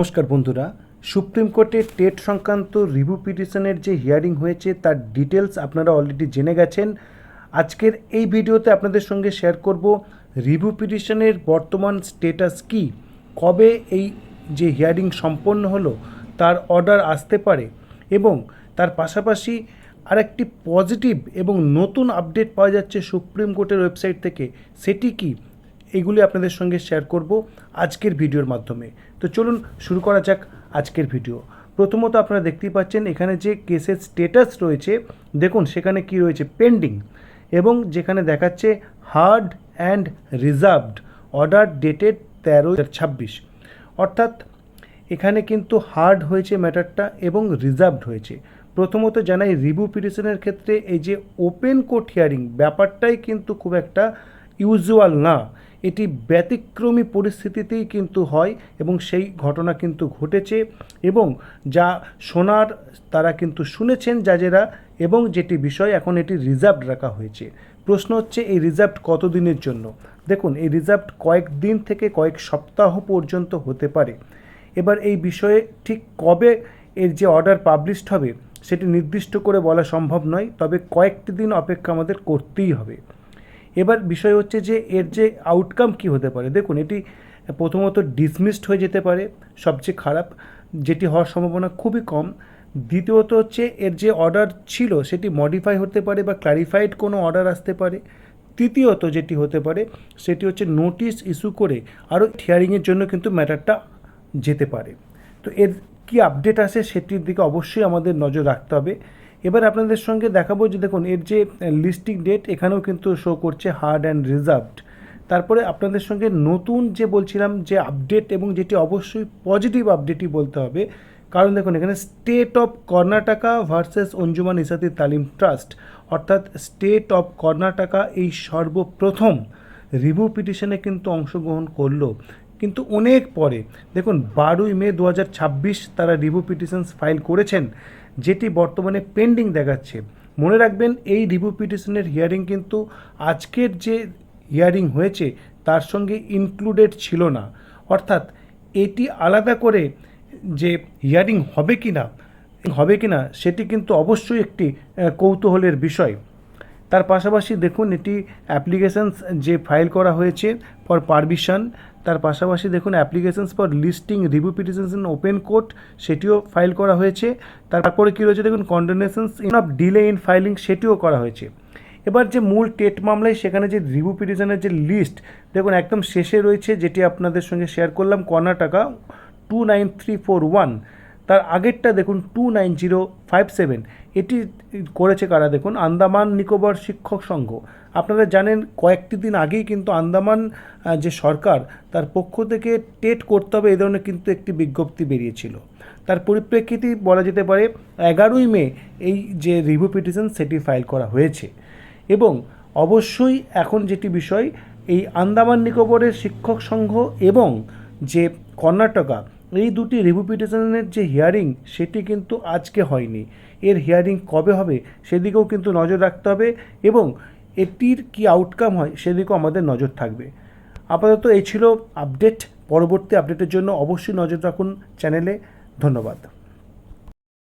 নমস্কার বন্ধুরা, সুপ্রিম কোর্টে টেট সংক্রান্ত রিভিউ পিটিশনের যে হিয়ারিং হয়েছে তার ডিটেলস আপনারা অলরেডি জেনে গেছেন। আজকের এই ভিডিওতে আপনাদের সঙ্গে শেয়ার করব রিভিউ পিটিশনের বর্তমান স্টেটাস কি, কবে এই যে হিয়ারিং সম্পন্ন হলো তার অর্ডার আসতে পারে এবং তার পাশাপাশি আরেকটি পজিটিভ এবং নতুন আপডেট পাওয়া যাচ্ছে সুপ্রিম কোর্টের ওয়েবসাইট থেকে, সেটি কি এগুলি আপনাদের সঙ্গে শেয়ার করব আজকের ভিডিওর মাধ্যমে। তো চলুন শুরু করা যাক আজকের ভিডিও। প্রথমত আপনারা দেখতেই পাচ্ছেন এখানে যে কেসের স্টেটাস রয়েছে, দেখুন সেখানে কি রয়েছে, পেন্ডিং, এবং যেখানে দেখাচ্ছে hard and reserved order dated 13/26, অর্থাৎ এখানে কিন্তু হার্ড হয়েছে ম্যাটারটা এবং রিজার্ভড হয়েছে। প্রথমত জানাই রিভিউ পিটিশনের ক্ষেত্রে এই যে ওপেন কোর্ট হিয়ারিং ব্যাপারটাই কিন্তু খুব একটা ইউজুয়াল না, এটি ব্যতিক্রমী পরিস্থিতিতেই কিন্তু হয় এবং সেই ঘটনা কিন্তু ঘটেছে এবং যা শোনার তারা কিন্তু শুনেছেন জাজেরা, এবং যেটি বিষয় এখন এটি রিজার্ভড রাখা হয়েছে। প্রশ্ন হচ্ছে এই রিজার্ভড কতদিনের জন্য? দেখুন এই রিজার্ভড কয়েকদিন থেকে কয়েক সপ্তাহ পর্যন্ত হতে পারে। এবার এই বিষয়ে ঠিক কবে এর যে অর্ডার পাবলিশড হবে সেটি নির্দিষ্ট করে বলা সম্ভব নয়, তবে কয়েকটি দিন অপেক্ষা আমাদের করতেই হবে। এবার বিষয় হচ্ছে যে এর যে আউটকাম কি হতে পারে। দেখুন এটি প্রথমত ডিসমিসড হয়ে যেতে পারে, সবচেয়ে খারাপ, যেটি হওয়ার সম্ভাবনা খুবই কম। দ্বিতীয়ত হচ্ছে এর যে অর্ডার ছিল সেটি মডিফাই হতে পারে বা ক্লারিফাইড কোনো অর্ডার আসতে পারে। তৃতীয়ত যেটি হতে পারে সেটি হচ্ছে নোটিশ ইস্যু করে আরও হিয়ারিংয়ের জন্য কিন্তু ম্যাটারটা যেতে পারে। তো এর কি আপডেট আসে সেটির দিকে অবশ্যই আমাদের নজর রাখতে হবে। এবার আপনাদের সঙ্গে দেখাবো যে দেখুন এর যে লিস্টিং ডেট এখানেও কিন্তু শো করছে হার্ড অ্যান্ড রিজার্ভড। তারপরে আপনাদের সঙ্গে নতুন যে বলছিলাম যে আপডেট, এবং যেটি অবশ্যই পজিটিভ আপডেটই বলতে হবে, কারণ দেখুন এখানে state of Karnataka versus Anjuman Ishaat Taleem trust, অর্থাৎ স্টেট অফ কর্ণাটকা এই সর্বপ্রথম রিভিউ পিটিশনে কিন্তু অংশগ্রহণ করলো, কিন্তু অনেক পরে। দেখুন 12ই মে 2026 তারা রিভিউ পিটিশনস ফাইল করেছেন, যেটি বর্তমানে পেন্ডিং দেখাচ্ছে। মনে রাখবেন এই রিভিউ পিটিশনের হিয়ারিং কিন্তু আজকের যে হিয়ারিং হয়েছে তার সঙ্গে ইনক্লুডেড ছিল না, অর্থাৎ এটি আলাদা করে যে হিয়ারিং হবে কি না সেটি কিন্তু অবশ্যই একটি কৌতূহলের বিষয়। তার পাশাপাশি দেখুন এটি অ্যাপ্লিকেশনস যে ফাইল করা হয়েছে ফর পারমিশন, তার পাশাপাশি দেখুন applications for listing review petitions in open court সেটিও ফাইল করা হয়েছে। তারপরে কী রয়েছে দেখুন condonations in of delay in filing সেটিও করা হয়েছে। এবার যে মূল টেট মামলায় সেখানে যে রিভিউ পিটিশনের যে লিস্ট দেখুন একদম শেষে রয়েছে, যেটি আপনাদের সঙ্গে শেয়ার করলাম, কর্ণাটকা 29341, তার আগেরটা দেখুন 29057, এটি করেছে কারা দেখুন আন্দামান নিকোবর শিক্ষক সংঘ। আপনারা জানেন কয়েকটি দিন আগেই কিন্তু আন্দামান যে সরকার তার পক্ষ থেকে টেট করতে হবে এই ধরনের কিন্তু একটি বিজ্ঞপ্তি বেরিয়েছিল। তার পরিপ্রেক্ষিতেই বলা যেতে পারে 11ই মে এই যে রিভিউ পিটিশন সেটি ফাইল করা হয়েছে। এবং অবশ্যই এখন যেটি বিষয়, এই আন্দামান নিকোবরের শিক্ষক সংঘ এবং যে কর্ণাটকা এই দুটি রিভিউ পিটিশনের যে হিয়ারিং সেটি কিন্তু আজকে হয়নি, এর হিয়ারিং কবে হবে সেদিকেও কিন্তু নজর রাখতে হবে এবং এটির কি আউটকাম হয় সেদিকেও আমাদের নজর থাকবে। আপাতত এই ছিল আপডেট। পরবর্তী আপডেটের জন্য অবশ্যই নজর রাখুন চ্যানেলে। ধন্যবাদ।